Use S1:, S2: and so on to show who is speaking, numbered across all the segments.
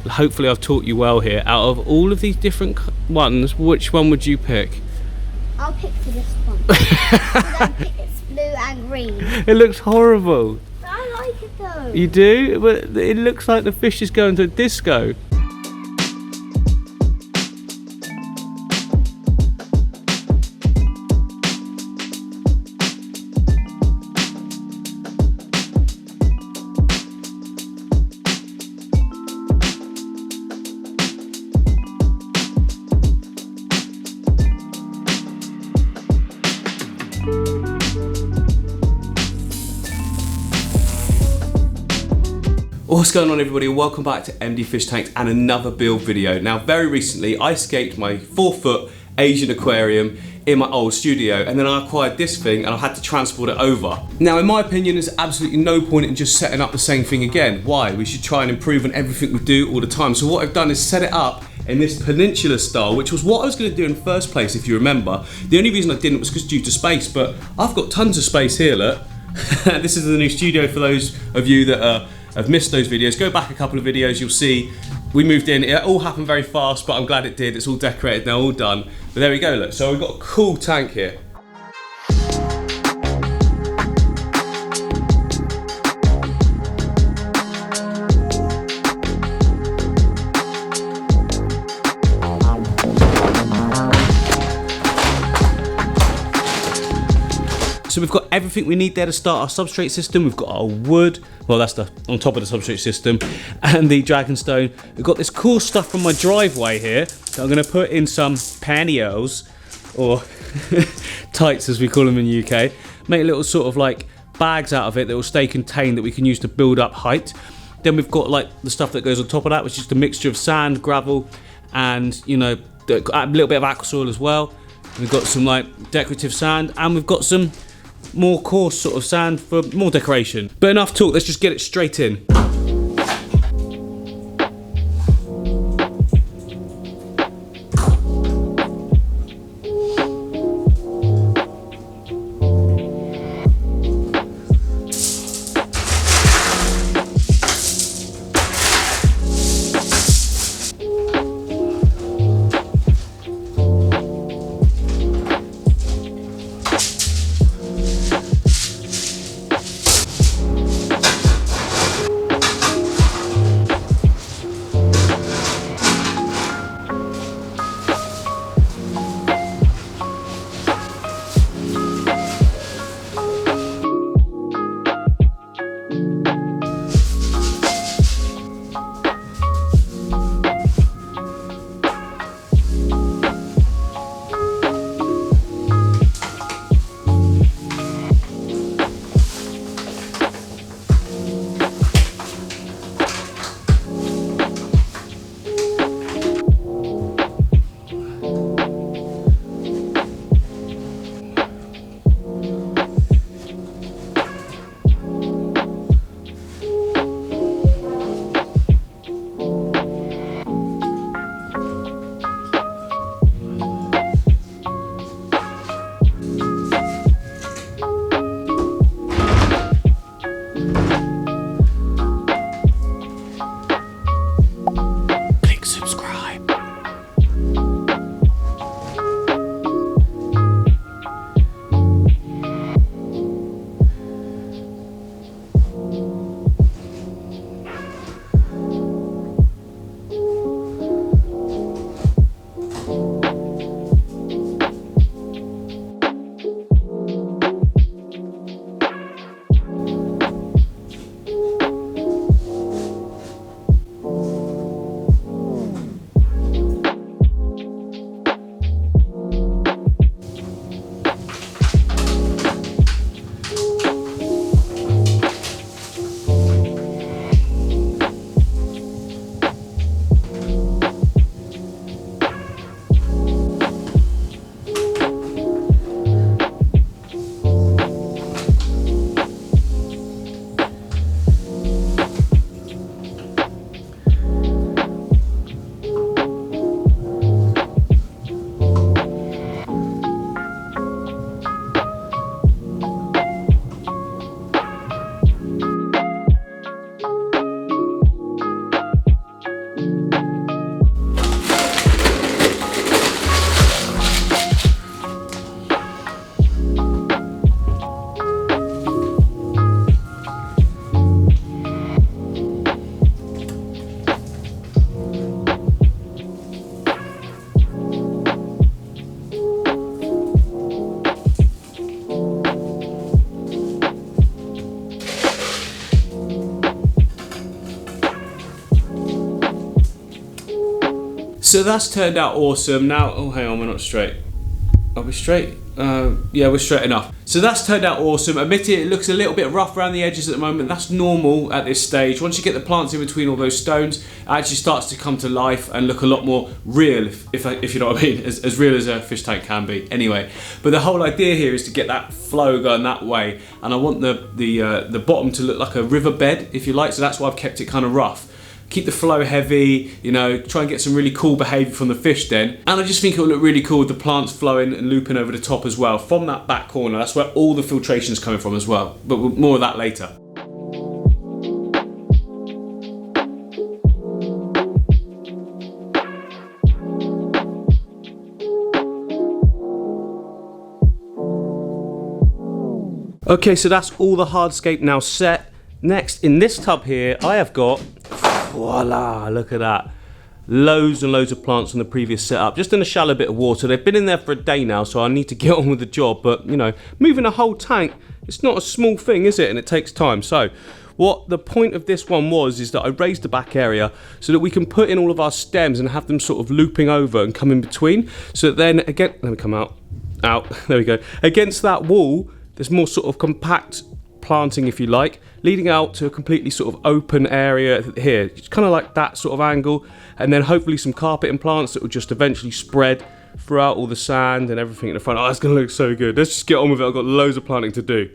S1: hopefully I've taught you well here. Out of all of these different ones, which one would you pick?
S2: I'll pick for this one. It's blue and green.
S1: It looks horrible.
S2: But I like it though.
S1: You do? But it looks like the fish is going to a disco. What's going on, everybody? Welcome back to MD Fish Tanks and another build video. Now, very recently I escaped my 4-foot Asian aquarium in my old studio, and then I acquired this thing and I had to transport it over. Now, in my opinion, there's absolutely no point in just setting up the same thing again. Why? We should try and improve on everything we do all the time. So what I've done is set it up in this peninsula style, which was what I was going to do in the first place, if you remember. The only reason I didn't was because due to space, but I've got tons of space here, look. This is the new studio for those of you that have missed those videos. Go back a couple of videos, you'll see we moved in. It all happened very fast, but I'm glad it did. It's all decorated now, all done. But there we go, look. So we've got a cool tank here. So we've got everything we need there to start our substrate system. We've got our wood, well, that's on top of the substrate system, and the dragonstone. We've got this cool stuff from my driveway here that I'm going to put in some panniers, or tights as we call them in the UK. Make little sort of like bags out of it that will stay contained, that we can use to build up height. Then we've got like the stuff that goes on top of that, which is just a mixture of sand, gravel, and a little bit of aqua soil as well. We've got some like decorative sand, and we've got some more coarse sort of sand for more decoration. But enough talk, let's just get it straight in. So that's turned out awesome. Now, oh hang on, we're not straight. Are we straight? Yeah, we're straight enough. So that's turned out awesome. Admit it looks a little bit rough around the edges at the moment. That's normal at this stage. Once you get the plants in between all those stones, it actually starts to come to life and look a lot more real, if you know what I mean, as real as a fish tank can be. Anyway, but the whole idea here is to get that flow going that way, and I want the bottom to look like a riverbed, if you like. So that's why I've kept it kind of rough. Keep the flow heavy, you know, try and get some really cool behaviour from the fish then. And I just think it will look really cool with the plants flowing and looping over the top as well. From that back corner, that's where all the filtration is coming from as well. But more of that later. Okay, so that's all the hardscape now set. Next, in this tub here, I have got, voila, look at that. Loads and loads of plants from the previous setup, just in a shallow bit of water. They've been in there for a day now, so I need to get on with the job. But, you know, moving a whole tank, it's not a small thing, is it? And it takes time. So, what the point of this one was is that I raised the back area so that we can put in all of our stems and have them sort of looping over and come in between. So that then, again, let me come out, there we go. Against that wall, there's more sort of compact planting, if you like, leading out to a completely sort of open area here. It's kind of like that sort of angle, and then hopefully some carpet and plants that will just eventually spread throughout all the sand and everything in the front. Oh, it's going to look so good. Let's just get on with it. I've got loads of planting to do.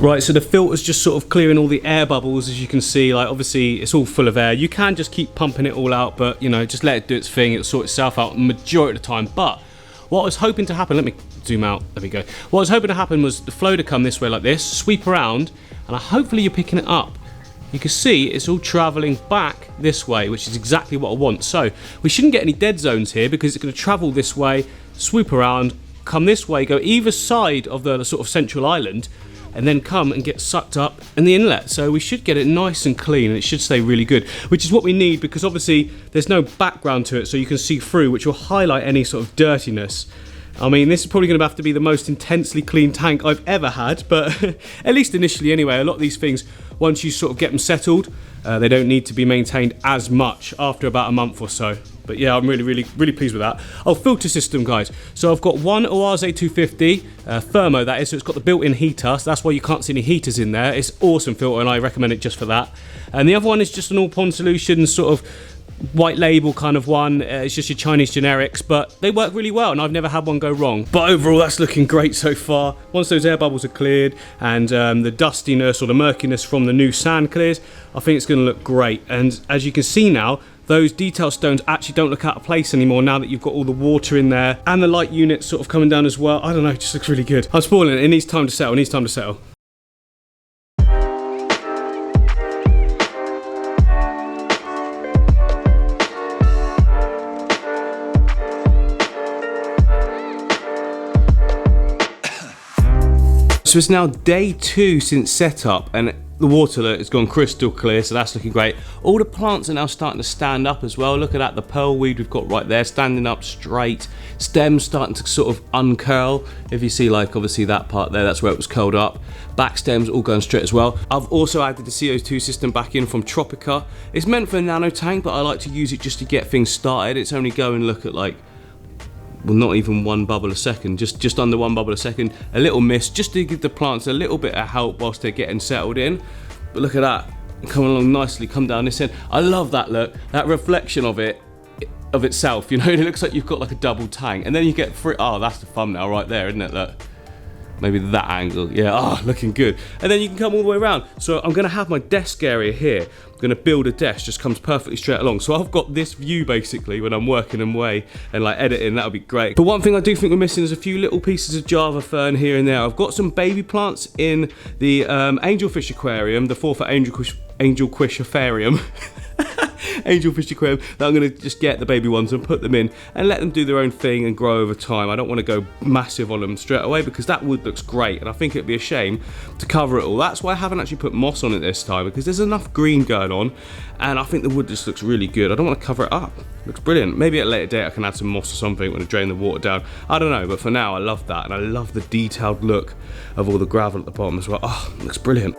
S1: Right, so the filter's just sort of clearing all the air bubbles, as you can see. Like, obviously it's all full of air. You can just keep pumping it all out, but you know, just let it do its thing. It'll sort itself out the majority of the time. But what I was hoping to happen, let me zoom out, there we go. What I was hoping to happen was the flow to come this way like this, sweep around, and hopefully you're picking it up. You can see it's all traveling back this way, which is exactly what I want. So we shouldn't get any dead zones here because it's going to travel this way, swoop around, come this way, go either side of the sort of central island. and then come and get sucked up in the inlet. So we should get it nice and clean, and it should stay really good, which is what we need, because obviously there's no background to it, so you can see through, which will highlight any sort of dirtiness. I mean, this is probably going to have to be the most intensely clean tank I've ever had, but at least initially anyway. A lot of these things, once you sort of get them settled, they don't need to be maintained as much after about a month or so. But yeah, I'm really pleased with that. Oh, filter system, guys. So I've got one Oase 250, thermo that is, so it's got the built-in heater, so that's why you can't see any heaters in there. It's awesome filter, and I recommend it just for that. And the other one is just an all-pond solution sort of white label kind of one. It's just your Chinese generics, but they work really well, and I've never had one go wrong. But overall, that's looking great so far. Once those air bubbles are cleared and the dustiness or the murkiness from the new sand clears, I think it's going to look great. And as you can see now, those detail stones actually don't look out of place anymore now that you've got all the water in there, and the light units sort of coming down as well. I don't know, it just looks really good. I'm spoiling it. It needs time to settle. It needs time to settle. So it's now day 2 since setup, and the water has gone crystal clear, so that's looking great. All the plants are now starting to stand up as well. Look at that, the pearl weed we've got right there, standing up straight. Stems starting to sort of uncurl. If you see, like, obviously that part there, that's where it was curled up. Back stems all going straight as well. I've also added the CO2 system back in from Tropica. It's meant for a nano tank, but I like to use it just to get things started. It's only going, look at, like, well, not even 1 bubble a second, just under 1 bubble a second. A little mist, just to give the plants a little bit of help whilst they're getting settled in. But look at that, coming along nicely, come down this end. I love that look, that reflection of it, of itself, you know, it looks like you've got like a double tank. And then you get free, oh, that's the thumbnail right there, isn't it, look. Maybe that angle, yeah, oh, looking good. And then you can come all the way around. So I'm gonna have my desk area here. I'm gonna build a desk, just comes perfectly straight along. So I've got this view basically when I'm working away and like editing, that would be great. But one thing I do think we're missing is a few little pieces of Java fern here and there. I've got some baby plants in the angelfish aquarium, the 4ft angelfish aquarium. Angelfish aquarium, that I'm going to just get the baby ones and put them in and let them do their own thing and grow over time. I don't want to go massive on them straight away because that wood looks great, and I think it'd be a shame to cover it all. That's why I haven't actually put moss on it this time, because there's enough green going on and I think the wood just looks really good. I don't want to cover it up. It looks brilliant. Maybe at a later date I can add some moss or something when I drain the water down. I don't know, but for now I love that, and I love the detailed look of all the gravel at the bottom as well. Oh, it looks brilliant.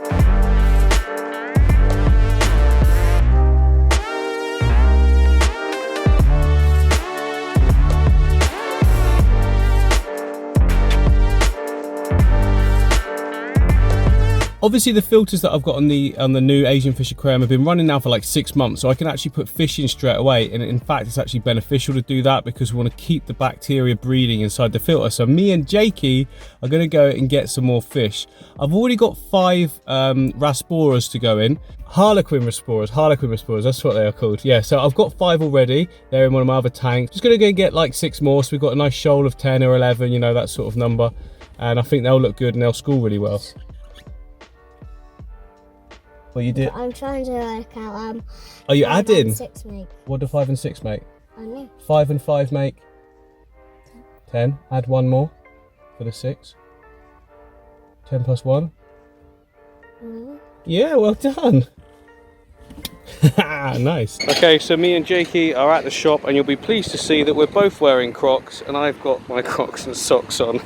S1: Obviously the filters that I've got on the new Asian fish aquarium have been running now for like 6 months, so I can actually put fish in straight away, and in fact it's actually beneficial to do that because we want to keep the bacteria breeding inside the filter. So me and Jakey are going to go and get some more fish. I've already got 5 Rasporas to go in. Harlequin Rasporas, that's what they are called. Yeah, so I've got 5 already. They're in one of my other tanks. Just going to go and get like 6 more, so we've got a nice shoal of 10 or 11, you know, that sort of number. And I think they'll look good and they'll school really well. What you do?
S2: I'm trying to work out.
S1: Are you adding?
S2: 6 make.
S1: What do 5 and 6 make?
S2: I know.
S1: 5 and 5 make 10. Add 1 more for the 6. 10 plus 1. Yeah, well done. Nice. Okay, so me and Jakey are at the shop, and you'll be pleased to see that we're both wearing Crocs, and I've got my Crocs and socks on.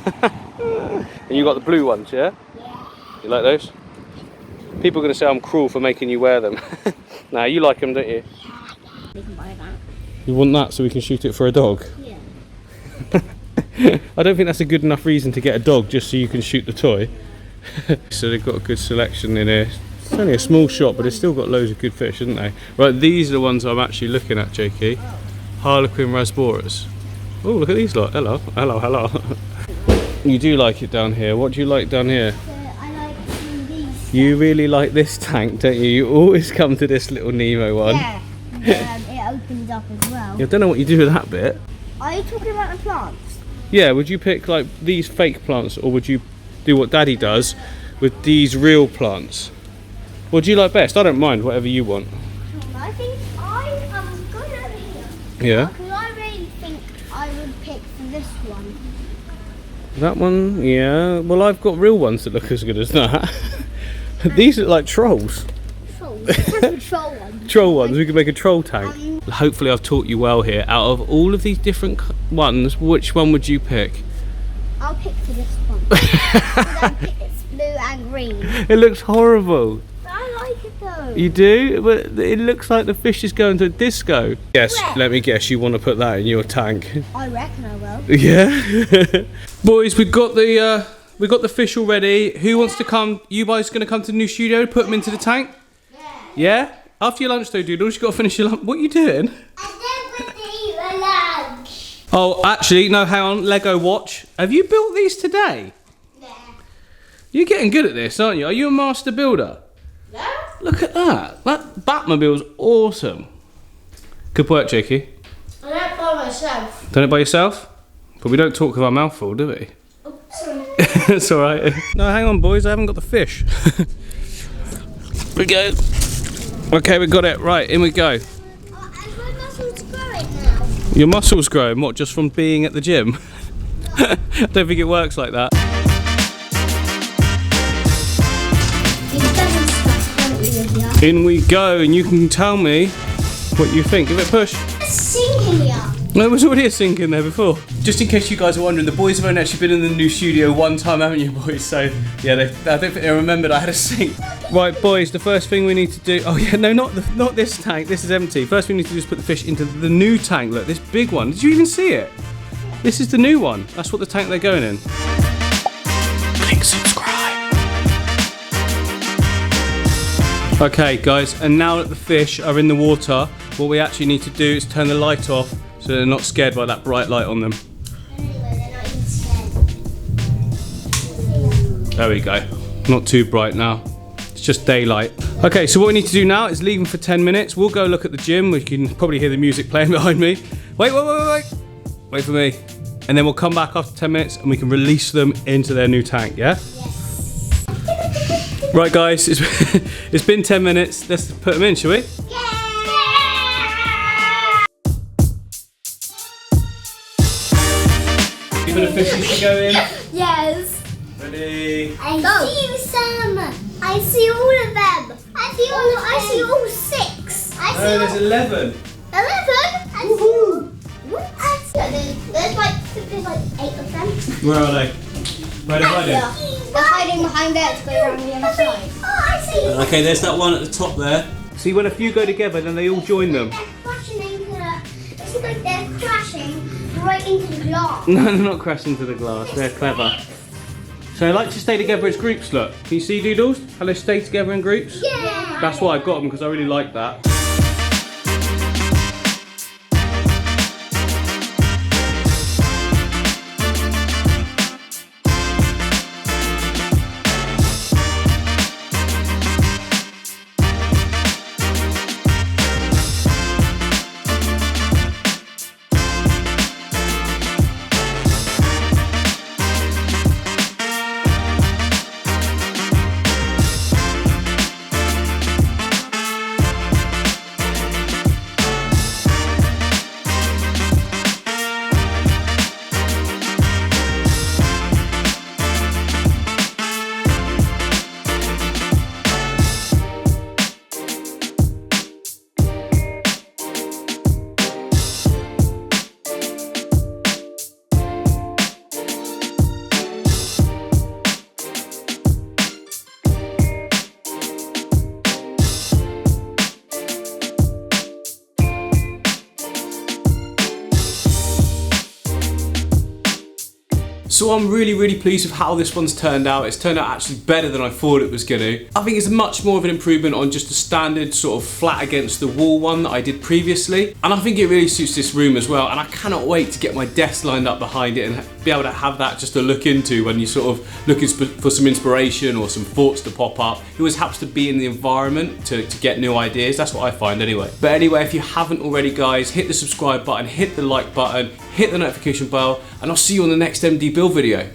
S1: And you got the blue ones, yeah?
S2: Yeah.
S1: You like those? People are going to say I'm cruel for making you wear them. Nah, you like them, don't you?
S2: Yeah, we can buy that.
S1: You want that so we can shoot it for a dog?
S2: Yeah.
S1: I don't think that's a good enough reason to get a dog just so you can shoot the toy. So they've got a good selection in here. It's only a small shop, but it's still got loads of good fish, haven't they? Right, these are the ones I'm actually looking at, Jakey. Harlequin Rasporas. Oh, look at these lot. Hello, hello, hello. You do like it down here. What do you like down here? You really like this tank, don't you? You always come to this little Nemo one.
S2: Yeah, it opens up as well.
S1: Yeah, I don't know what you do with that bit.
S2: Are you talking about the plants?
S1: Yeah, would you pick like these fake plants, or would you do what Daddy does with these real plants? What do you like best? I don't mind, whatever you want.
S2: I think I'm going over here.
S1: Yeah?
S2: Because I really think I would pick this one.
S1: That one, yeah. Well, I've got real ones that look as good as that. These look like trolls.
S2: Trolls. That's a troll one.
S1: Troll ones. We could make a troll tank. Hopefully I've taught you well here. Out of all of these different ones, which one would you pick?
S2: I'll pick for this one. I'll pick it's blue and green.
S1: It looks horrible.
S2: But I like it though.
S1: You do? But it looks like the fish is going to a disco. Yes,
S2: Where?
S1: let me guess, you want to put that in your tank.
S2: I reckon I will.
S1: Yeah? Boys, we've got the fish already. Who wants to come? You guys going to come to the new studio, put them into the tank? Yeah? After your lunch though, Doodles, you've got to finish your lunch. What are you doing?
S2: I don't want to eat my lunch.
S1: Oh, actually, no, hang on. Lego watch. Have you built these today?
S2: Yeah.
S1: You're getting good at this, aren't you? Are you a master builder?
S2: Yeah.
S1: Look at that. That Batmobile's awesome. Good work, Jakey.
S2: I don't by myself.
S1: Done it by yourself? But we don't talk with our mouth full, do we?
S2: Oh, sorry.
S1: It's alright. No, hang on, boys. I haven't got the fish. We go. Okay, we got it. Right, in we go.
S2: Oh, and my muscles growing now.
S1: Your muscles growing, what, just from being at the gym? I don't think it works like that. In we go, and you can tell me what you think. Give it a push.
S2: It's sinking here.
S1: No, there was already a sink in there before. Just in case you guys are wondering, the boys have only actually been in the new studio one time, haven't you, boys? So, yeah, I don't think they remembered I had a sink. Right, boys, the first thing we need to do... Oh, yeah, no, not this tank. This is empty. First thing we need to do is put the fish into the new tank. Look, this big one. Did you even see it? This is the new one. That's what the tank they're going in. Click subscribe. Okay, guys, and now that the fish are in the water, what we actually need to do is turn the light off so they're not scared by that bright light on them.
S2: Anyway, they're not even scared.
S1: There we go. Not too bright now. It's just daylight. Okay, so what we need to do now is leave them for 10 minutes. We'll go look at the gym. We can probably hear the music playing behind me. Wait. Wait for me. And then we'll come back after 10 minutes and we can release them into their new tank, yeah?
S2: Yes.
S1: Right, guys, it's been 10 minutes. Let's put them in, shall we?
S2: Yeah.
S1: Even the fishes to go in.
S2: Yes.
S1: Ready?
S2: I see some. I see all of them. I see all 6. I see
S1: Oh, there's 11.
S2: 11.
S1: Woohoo!
S2: There's like 8 of them.
S1: Where are they? Where are they hiding?
S2: They're hiding behind there to go around the other side. Oh, I see.
S1: Okay, there's that one at the top there. See, when a few go together, then they all join them.
S2: They're crashing into the. It's like they're crashing right into the glass.
S1: No, they're not crashing into the glass. They're clever. So they like to stay together as groups, look. Can you see, Doodles? How they stay together in groups?
S2: Yeah.
S1: That's why I've got them, because I really like that. So I'm really pleased with how this one's turned out. It's turned out actually better than I thought it was going to. I think it's much more of an improvement on just the standard sort of flat against the wall one that I did previously. And I think it really suits this room as well. And I cannot wait to get my desk lined up behind it and be able to have that just to look into when you're sort of looking for some inspiration or some thoughts to pop up. It always helps to be in the environment to get new ideas. That's what I find anyway. But anyway, if you haven't already, guys, hit the subscribe button, hit the like button, hit the notification bell, and I'll see you on the next MD build video.